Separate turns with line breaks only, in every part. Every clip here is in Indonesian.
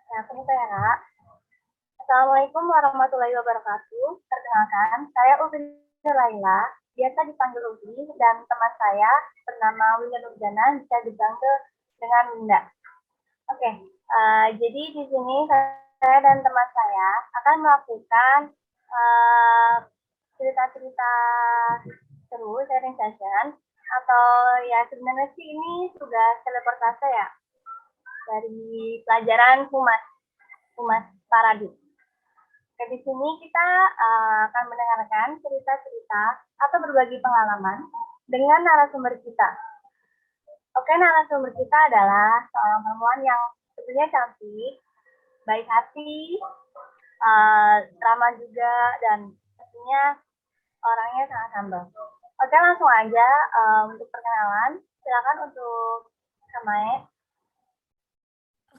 Ya, aku buka ya, Kak. Assalamualaikum warahmatullahi wabarakatuh. Perkenalkan, saya Ufin Laila, biasa dipanggil Ufi, dan teman saya bernama Winda Nurjana, bisa dipanggil dengan Winda. Oke, jadi di sini saya dan teman saya akan melakukan eh, cerita-cerita seru, sharing session, atau ya sebenarnya sih ini tugas teleportase ya, dari pelajaran Humas, Humas Paradis. Oke, di sini kita akan mendengarkan cerita-cerita atau berbagi pengalaman dengan narasumber kita. Oke, narasumber kita adalah seorang perempuan yang tentunya cantik, baik hati, ramah juga, dan tentunya orangnya sangat humble. Oke, langsung aja untuk perkenalan. Silakan untuk Kamae.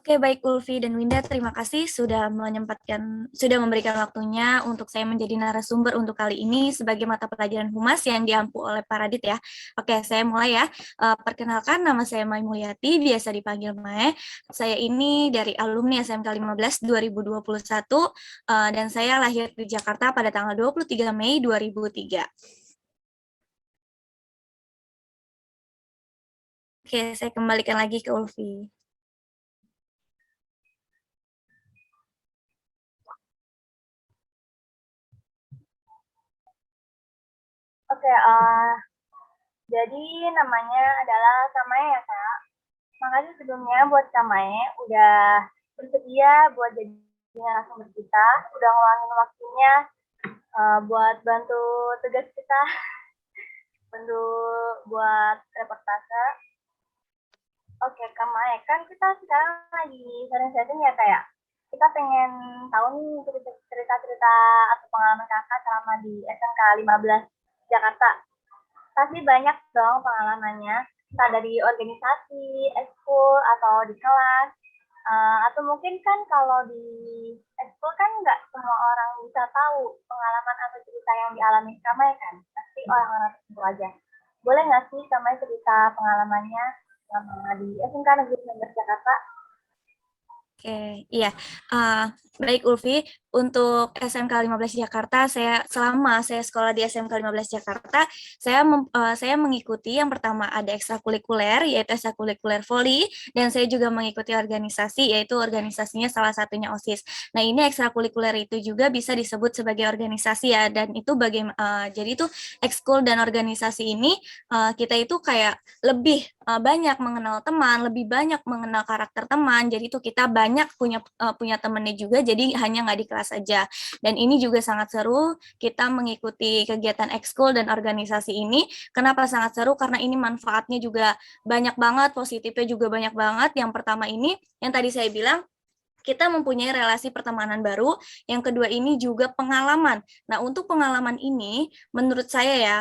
Oke, baik Ulfi dan Winda, terima kasih sudah memberikan waktunya untuk saya menjadi narasumber untuk kali ini sebagai mata pelajaran Humas yang diampu oleh Paradit ya. Oke, saya mulai ya. Perkenalkan, nama saya Mai Mulyati, biasa dipanggil Mae. Saya ini dari alumni SMK 15 2021 dan saya lahir di Jakarta pada tanggal 23 Mei 2003. Oke, saya kembalikan lagi ke Ulfi.
Oke, jadi namanya adalah Kamae ya, Kak. Makasih sebelumnya buat Kamae udah bersedia buat jadi narasumber kita, udah ngeluangin waktunya buat bantu tugas kita, bantu buat reportase. Oke, Kamae, kan kita sekarang lagi sering-sering ya, kayak kita pengen tahu nih cerita-cerita atau pengalaman kakak selama di SMK 15 Jakarta. Pasti banyak dong pengalamannya, entah dari organisasi, ekskul, atau di kelas. Atau mungkin kan kalau di ekskul kan nggak semua orang bisa tahu pengalaman atau cerita yang dialami Kamai kan. Pasti orang-orang tertentu aja. Boleh nggak sih Kamai cerita pengalamannya selama di SMK Negeri 19 Jakarta?
Oke, iya. Baik Ulfi, untuk SMK 15 Jakarta, selama saya sekolah di SMK 15 Jakarta, saya mengikuti yang pertama ada ekstrakurikuler, yaitu ekstrakurikuler voli, dan saya juga mengikuti organisasi, yaitu organisasinya salah satunya OSIS. Nah, ini ekstrakurikuler itu juga bisa disebut sebagai organisasi ya, dan itu jadi itu ekskul dan organisasi ini kita itu kayak lebih banyak mengenal teman, lebih banyak mengenal karakter teman. Jadi itu kita banyak punya temannya juga. Jadi hanya nggak di kelas aja. Dan ini juga sangat seru. Kita mengikuti kegiatan ekskul dan organisasi ini. Kenapa sangat seru? Karena ini manfaatnya juga banyak banget, positifnya juga banyak banget. Yang pertama ini, yang tadi saya bilang, kita mempunyai relasi pertemanan baru. Yang kedua ini juga pengalaman. Nah, untuk pengalaman ini, menurut saya ya,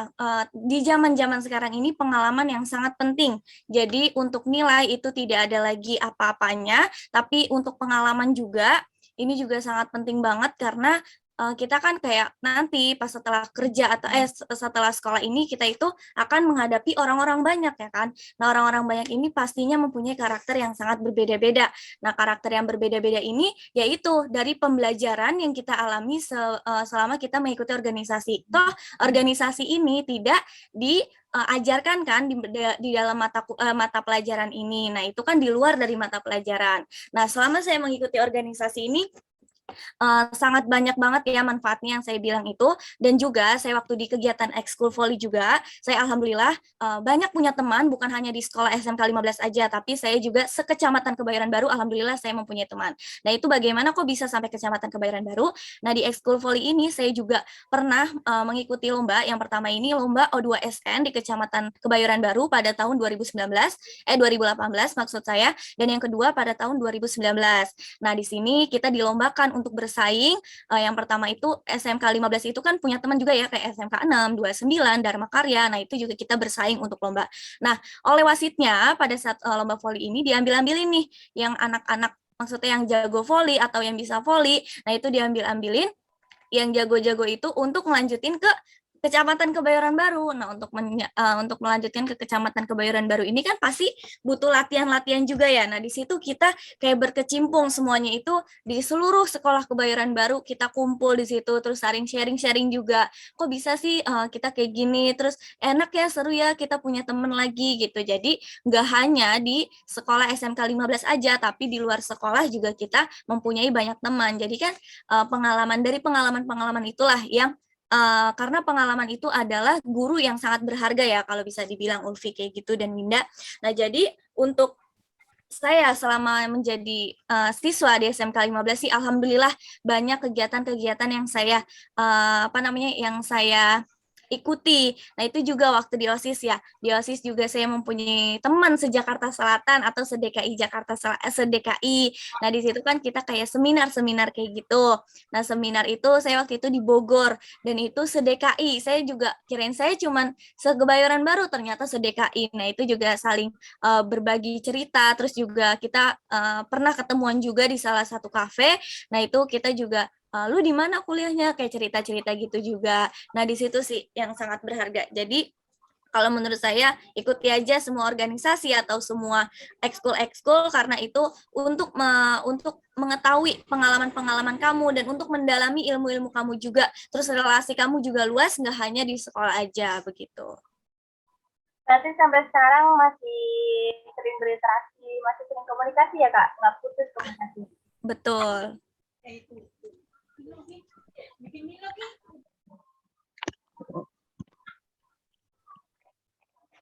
di zaman-zaman sekarang ini pengalaman yang sangat penting. Jadi untuk nilai itu tidak ada lagi apa-apanya, tapi untuk pengalaman juga, ini juga sangat penting banget karena kita kan kayak nanti pas setelah kerja atau setelah sekolah ini kita itu akan menghadapi orang-orang banyak ya kan. Nah, orang-orang banyak ini pastinya mempunyai karakter yang sangat berbeda-beda. Nah, karakter yang berbeda-beda ini yaitu dari pembelajaran yang kita alami selama kita mengikuti organisasi. Toh, organisasi ini tidak diajarkan kan di dalam mata pelajaran ini. Nah, itu kan di luar dari mata pelajaran. Nah, selama saya mengikuti organisasi ini, sangat banyak banget ya manfaatnya yang saya bilang itu. Dan juga saya waktu di kegiatan ekskul volley juga, saya alhamdulillah banyak punya teman, bukan hanya di sekolah SMK 15 aja, tapi saya juga sekecamatan Kebayoran Baru, alhamdulillah saya mempunyai teman. Nah, itu bagaimana kok bisa sampai kecamatan Kebayoran Baru? Nah, di ekskul volley ini saya juga pernah mengikuti lomba. Yang pertama ini lomba O2SN di Kecamatan Kebayoran Baru pada tahun 2018 maksud saya, dan yang kedua pada tahun 2019. Nah, di sini kita dilombakan untuk bersaing. Yang pertama itu SMK 15 itu kan punya teman juga ya, kayak SMK 6, 29, Dharma Karya. Nah, itu juga kita bersaing untuk lomba. Nah, oleh wasitnya pada saat lomba voli ini diambil-ambilin nih yang anak-anak, maksudnya yang jago voli atau yang bisa voli. Nah, itu diambil-ambilin yang jago-jago itu untuk melanjutin ke Kecamatan Kebayoran Baru. Nah, untuk melanjutkan ke Kecamatan Kebayoran Baru ini kan pasti butuh latihan-latihan juga ya. Nah, di situ kita kayak berkecimpung semuanya itu di seluruh sekolah Kebayoran Baru, kita kumpul di situ terus saling sharing-sharing juga. Kok bisa sih kita kayak gini? Terus enak ya, seru ya, kita punya temen lagi gitu. Jadi nggak hanya di sekolah SMK 15 aja, tapi di luar sekolah juga kita mempunyai banyak teman. Jadi kan pengalaman-pengalaman itulah yang karena pengalaman itu adalah guru yang sangat berharga ya kalau bisa dibilang Ulfi kayak gitu dan Winda. Nah, jadi untuk saya selama menjadi siswa di SMK 15 sih alhamdulillah banyak kegiatan-kegiatan yang saya yang saya ikuti. Nah, itu juga waktu di OSIS ya. Di OSIS juga saya mempunyai teman se-Jakarta Selatan atau se-DKI se-DKI. Nah, di situ kan kita kayak seminar-seminar kayak gitu. Nah, seminar itu saya waktu itu di Bogor dan itu se-DKI. Saya juga kirain saya cuman se-Kebayoran Baru, ternyata se-DKI. Nah, itu juga saling berbagi cerita, terus juga kita pernah ketemuan juga di salah satu kafe. Nah, itu kita juga lu di mana kuliahnya, kayak cerita-cerita gitu juga. Nah, di situ sih yang sangat berharga. Jadi kalau menurut saya ikuti aja semua organisasi atau semua ekskul-ekskul karena itu untuk mengetahui pengalaman-pengalaman kamu dan untuk mendalami ilmu-ilmu kamu juga. Terus relasi kamu juga luas, nggak hanya di sekolah aja begitu.
Berarti sampai sekarang masih sering berinteraksi, masih sering komunikasi ya Kak? Nggak putus komunikasi?
Betul.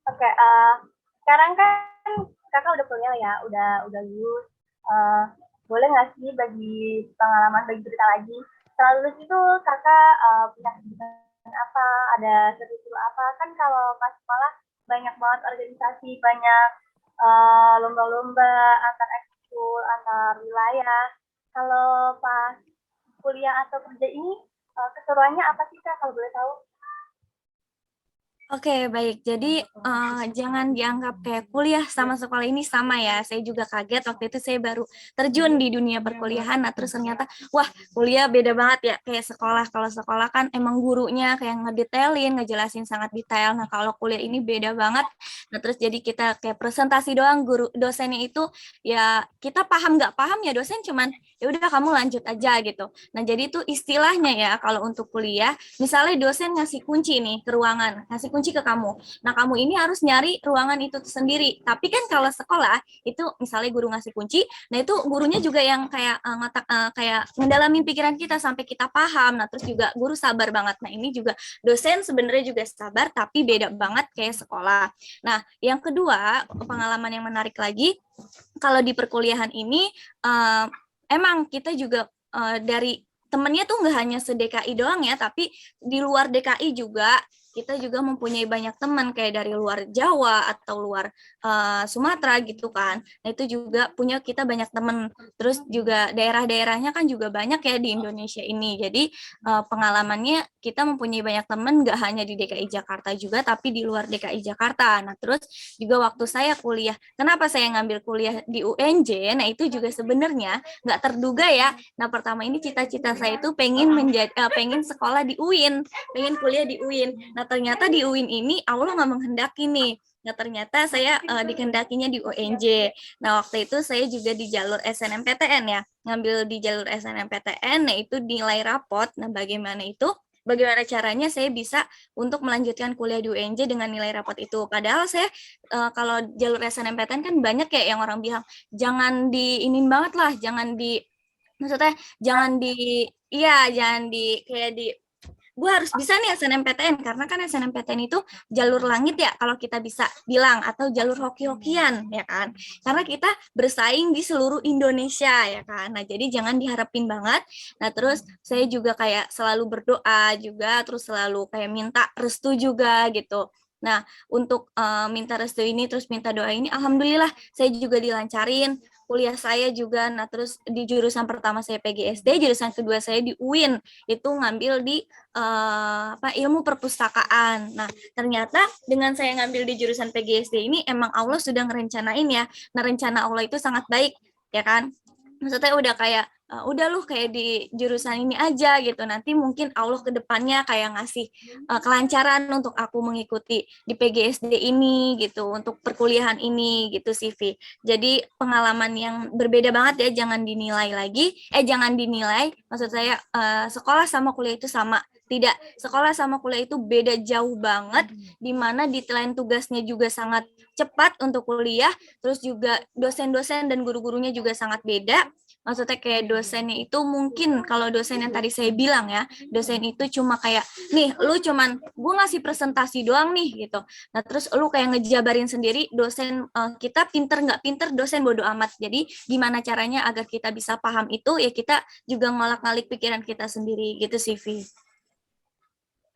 Oke, sekarang kan Kakak udah kuliah ya, udah lulus. Boleh nggak sih bagi cerita lagi? Setelah lulus itu Kakak punya kegiatan apa? Ada sesuatu apa? Kan kalau pas sekolah banyak banget organisasi, banyak lomba-lomba antar ekskul, antar wilayah. Kalau pas kuliah atau kerja ini keseruannya apa sih Kak kalau boleh tahu?
Oke, baik. Jadi jangan dianggap kayak kuliah sama sekolah ini sama ya. Saya juga kaget waktu itu saya baru terjun di dunia perkuliahan. Nah, terus ternyata, wah, kuliah beda banget ya kayak sekolah. Kalau sekolah kan emang gurunya kayak ngedetailin, ngejelasin sangat detail. Nah, kalau kuliah ini beda banget. Nah, terus jadi kita kayak presentasi doang, guru dosennya itu ya kita paham nggak paham ya dosen cuman ya udah kamu lanjut aja gitu. Nah, jadi itu istilahnya ya kalau untuk kuliah, misalnya dosen ngasih kunci nih ke ruangan, ngasih kunci ke kamu. Nah, kamu ini harus nyari ruangan itu sendiri. Tapi kan kalau sekolah itu misalnya guru ngasih kunci, nah itu gurunya juga yang kayak kayak ngedalamin pikiran kita sampai kita paham. Nah, terus juga guru sabar banget. Nah, ini juga dosen sebenarnya juga sabar tapi beda banget kayak sekolah. Nah, yang kedua, pengalaman yang menarik lagi kalau di perkuliahan ini emang kita juga dari temennya tuh nggak hanya se-DKI doang ya, tapi di luar DKI juga kita juga mempunyai banyak teman kayak dari luar Jawa atau luar Sumatera gitu kan. Nah, itu juga punya kita banyak teman. Terus juga daerah-daerahnya kan juga banyak ya di Indonesia ini. Jadi pengalamannya kita mempunyai banyak teman nggak hanya di DKI Jakarta juga, tapi di luar DKI Jakarta. Nah, terus juga waktu saya kuliah, kenapa saya ngambil kuliah di UNJ? Nah, itu juga sebenarnya nggak terduga ya. Nah, pertama ini cita-cita saya itu pengen sekolah di UIN, pengen kuliah di UIN. Nah, ternyata di UIN ini Allah nggak menghendaki nih. Nah, ternyata saya dikehendakinya di UNJ. Nah, waktu itu saya juga di jalur SNMPTN ya, ngambil di jalur SNMPTN, nah itu nilai rapot. Nah, bagaimana caranya saya bisa untuk melanjutkan kuliah di UNJ dengan nilai rapot itu. Padahal saya kalau jalur SNMPTN kan banyak ya yang orang bilang jangan diinin banget lah, maksudnya jangan di kayak di gue harus bisa nih SNMPTN karena kan SNMPTN itu jalur langit ya kalau kita bisa bilang atau jalur hoki-hokian ya kan karena kita bersaing di seluruh Indonesia ya kan. Nah, jadi jangan diharapin banget. Nah, terus saya juga kayak selalu berdoa juga terus selalu kayak minta restu juga gitu. Nah, untuk minta restu ini terus minta doa ini alhamdulillah saya juga dilancarin kuliah saya juga. Nah, terus di jurusan pertama saya PGSD, jurusan kedua saya di UIN itu ngambil di ilmu perpustakaan. Nah, ternyata dengan saya ngambil di jurusan PGSD ini emang Allah sudah ngerencanain ya. Nah, rencana Allah itu sangat baik, ya kan? maksudnya udah kayak udah lu kayak di jurusan ini aja gitu, nanti mungkin Allah ke depannya kayak ngasih kelancaran untuk aku mengikuti di PGSD ini gitu, untuk perkuliahan ini gitu sih Vi. Jadi pengalaman yang berbeda banget ya, jangan dinilai lagi, jangan dinilai, maksud saya sekolah sama kuliah itu sama. Tidak, sekolah sama kuliah itu beda jauh banget, di mana deadline tugasnya juga sangat cepat untuk kuliah, terus juga dosen-dosen dan guru-gurunya juga sangat beda. Maksudnya kayak dosennya itu mungkin kalau dosen yang tadi saya bilang ya, dosen itu cuma kayak, nih lu cuman gue ngasih presentasi doang nih gitu. Nah terus lu kayak ngejabarin sendiri, dosen kita pinter nggak pinter, dosen bodo amat. Jadi gimana caranya agar kita bisa paham itu, ya kita juga ngolak-ngalik pikiran kita sendiri gitu sih Vi.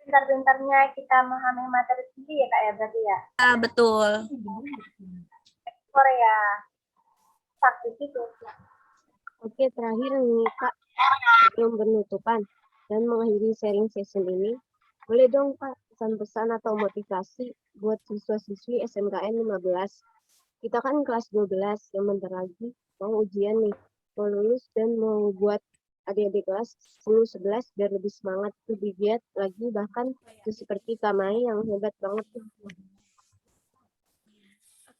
Pintar-pintarnya kita memahami materi sendiri ya Kak ya berarti ya.
Betul.
Korea praktis itu.
Oke, terakhir nih Kak, sebelum penutupan dan mengakhiri sharing session ini, boleh dong Kak pesan-pesan atau motivasi buat siswa-siswi SMKN 15. Kita kan kelas 12 yang bentar lagi mau ujian nih, mau lulus dan mau buat adik-adik kelas 10, 11 biar lebih semangat, lebih giat lagi, bahkan seperti Kak Mai yang hebat banget tuh.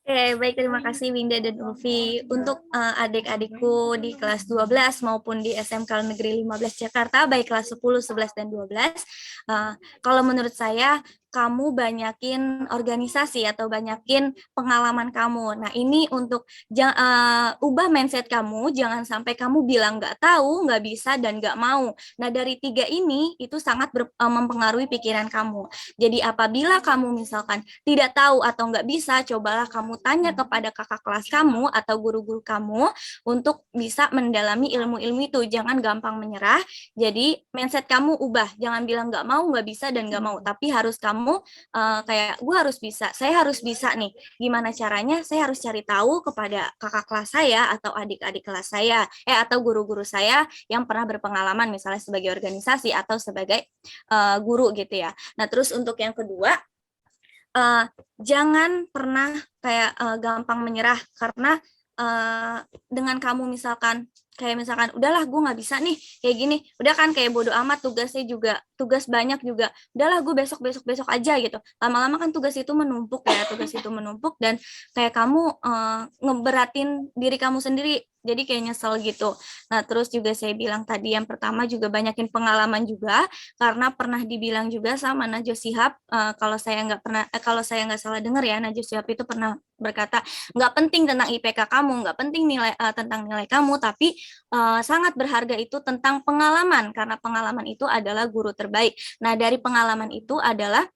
Oke, baik, terima kasih Winda dan Ulfi. Untuk adik-adikku di kelas 12 maupun di SMK Negeri 15 Jakarta, baik kelas 10, 11, dan 12, kalau menurut saya, kamu banyakin organisasi atau banyakin pengalaman kamu. Nah, ini untuk ubah mindset kamu, jangan sampai kamu bilang nggak tahu, nggak bisa, dan nggak mau. Nah, dari tiga ini, itu sangat mempengaruhi pikiran kamu. Jadi, apabila kamu misalkan tidak tahu atau nggak bisa, cobalah kamu tanya kepada kakak kelas kamu atau guru-guru kamu untuk bisa mendalami ilmu-ilmu itu. Jangan gampang menyerah. Jadi mindset kamu ubah. Jangan bilang nggak mau, nggak bisa, dan nggak mau. Tapi harus kamu kayak gue harus bisa. Saya harus bisa nih. Gimana caranya? Saya harus cari tahu kepada kakak kelas saya atau adik-adik kelas saya, atau guru-guru saya yang pernah berpengalaman misalnya sebagai organisasi atau sebagai guru gitu ya. Nah terus untuk yang kedua, jangan pernah kayak gampang menyerah, karena dengan kamu misalkan kayak misalkan udahlah gue nggak bisa nih kayak gini, udah kan kayak bodo amat, tugasnya juga tugas banyak juga, udahlah gue besok besok besok aja gitu. Lama-lama kan tugas itu menumpuk ya, tugas itu menumpuk dan kayak kamu ngeberatin diri kamu sendiri, jadi kayak nyesel gitu. Nah terus juga saya bilang tadi yang pertama juga banyakin pengalaman juga, karena pernah dibilang juga sama Najwa Shihab, kalau saya nggak salah dengar ya, Najwa Shihab itu pernah berkata nggak penting tentang IPK kamu, nggak penting nilai tentang nilai kamu, tapi sangat berharga itu tentang pengalaman, karena pengalaman itu adalah guru terbaik. Nah dari pengalaman itu adalah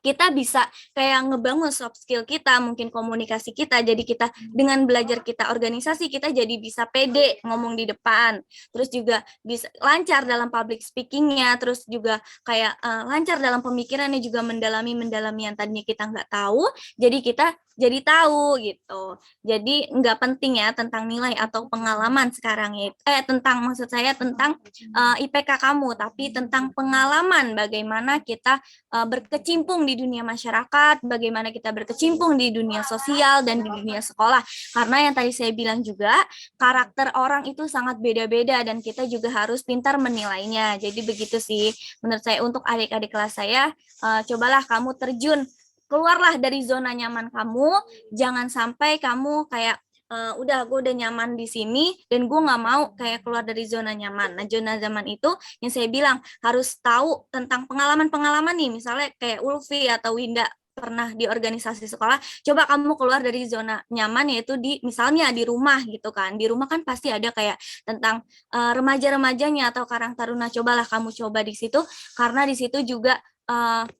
kita bisa kayak ngebangun soft skill kita, mungkin komunikasi kita, jadi kita dengan belajar kita organisasi, kita jadi bisa pede ngomong di depan, terus juga bisa lancar dalam public speakingnya, terus juga kayak lancar dalam pemikirannya, juga mendalami yang tadinya kita nggak tahu, jadi kita jadi tahu gitu. Jadi nggak penting ya tentang nilai atau pengalaman sekarang ya, tentang maksud saya tentang IPK kamu, tapi tentang pengalaman bagaimana kita berkecimpung di dunia masyarakat, bagaimana kita berkecimpung di dunia sosial dan di dunia sekolah. Karena yang tadi saya bilang juga, karakter orang itu sangat beda-beda dan kita juga harus pintar menilainya. Jadi begitu sih menurut saya untuk adik-adik kelas saya, cobalah kamu terjun, keluarlah dari zona nyaman kamu, jangan sampai kamu kayak udah gue udah nyaman di sini dan gue nggak mau kayak keluar dari zona nyaman. Nah zona nyaman itu yang saya bilang harus tahu tentang pengalaman-pengalaman nih, misalnya kayak Ulfi atau Winda pernah di organisasi sekolah, coba kamu keluar dari zona nyaman, yaitu di misalnya di rumah gitu kan. Di rumah kan pasti ada kayak tentang remaja-remajanya atau karang taruna, cobalah kamu coba di situ, karena di situ juga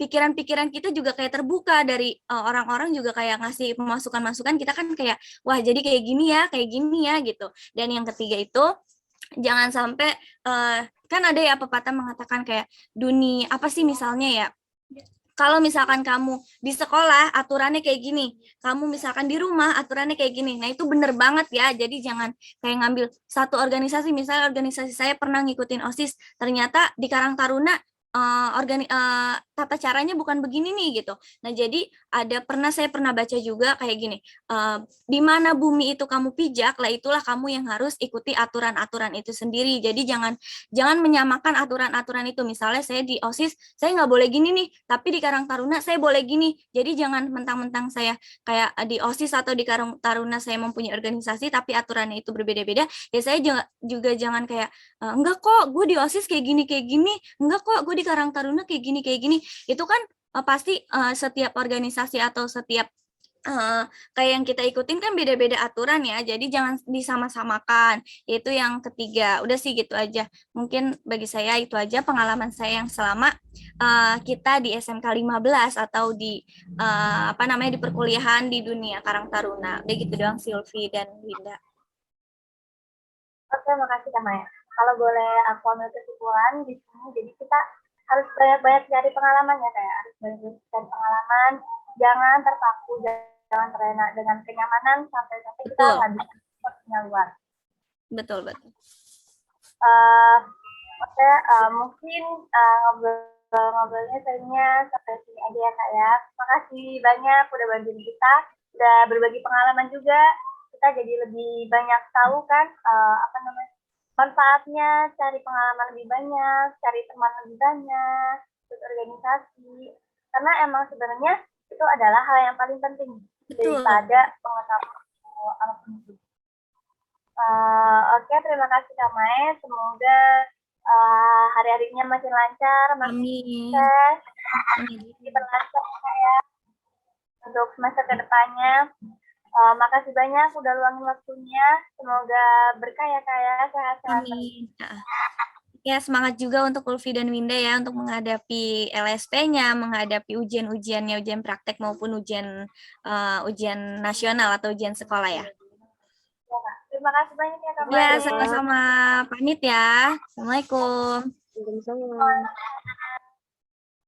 pikiran-pikiran kita juga kayak terbuka dari orang-orang juga kayak ngasih masukan-masukan, kita kan kayak wah jadi kayak gini ya gitu. Dan yang ketiga itu jangan sampai kan ada ya pepatah mengatakan kayak dunia apa sih misalnya ya, kalau misalkan kamu di sekolah aturannya kayak gini, kamu misalkan di rumah aturannya kayak gini. Nah itu bener banget ya, jadi jangan kayak ngambil satu organisasi, misalnya organisasi saya pernah ngikutin OSIS, ternyata di Karang Taruna tata caranya bukan begini nih gitu. Nah, jadi saya pernah baca juga kayak gini, di mana bumi itu kamu pijak, lah itulah kamu yang harus ikuti aturan-aturan itu sendiri. Jadi jangan menyamakan aturan-aturan itu. Misalnya saya di OSIS, saya nggak boleh gini nih, tapi di Karang Taruna saya boleh gini. Jadi jangan mentang-mentang saya kayak di OSIS atau di Karang Taruna saya mempunyai organisasi, tapi aturannya itu berbeda-beda. Ya saya juga jangan kayak, enggak kok gue di OSIS kayak gini, enggak kok gue di Karang Taruna kayak gini. Itu kan pasti setiap organisasi atau setiap kayak yang kita ikutin kan beda-beda aturan ya, jadi jangan disama-samakan. Itu yang ketiga. Udah sih gitu aja. Mungkin bagi saya itu aja pengalaman saya yang selama kita di SMK 15 atau di di perkuliahan di dunia Karang Taruna. Udah gitu doang, Silvi dan Winda.
Oke, makasih Kak Maya. Kalau boleh aku ambil kesimpulan di sini, jadi kita harus banyak-banyak cari pengalaman ya, kayak harus banyak cari pengalaman, jangan terpaku, jangan terlena dengan kenyamanan sampai kita nggak bisa ekspornya luar.
Betul.
Oke, mungkin ngobrolnya sayangnya sampai sini aja ya Kak ya. Makasih banyak udah bantuin kita, udah berbagi pengalaman juga. Kita jadi lebih banyak tahu kan manfaatnya, cari pengalaman lebih banyak, cari teman lebih banyak, ikut organisasi. Karena emang sebenarnya itu adalah hal yang paling penting daripada pengetahuan apapun itu. Oke, terima kasih Kak Mae. Semoga hari-harinya makin lancar, makin sukses, diperlancar ya untuk semester kedepannya. Makasih banyak udah luangin waktunya. Semoga berkah ya Kak ya, sehat-sehat.
Ya, semangat juga untuk Ulfi dan Winda ya untuk menghadapi LSP-nya, menghadapi ujian-ujiannya, ujian praktek maupun ujian nasional atau ujian sekolah ya.
Terima kasih banyak ya Kak.
Ya, sama-sama. Pamit ya. Assalamualaikum.
Waalaikumsalam.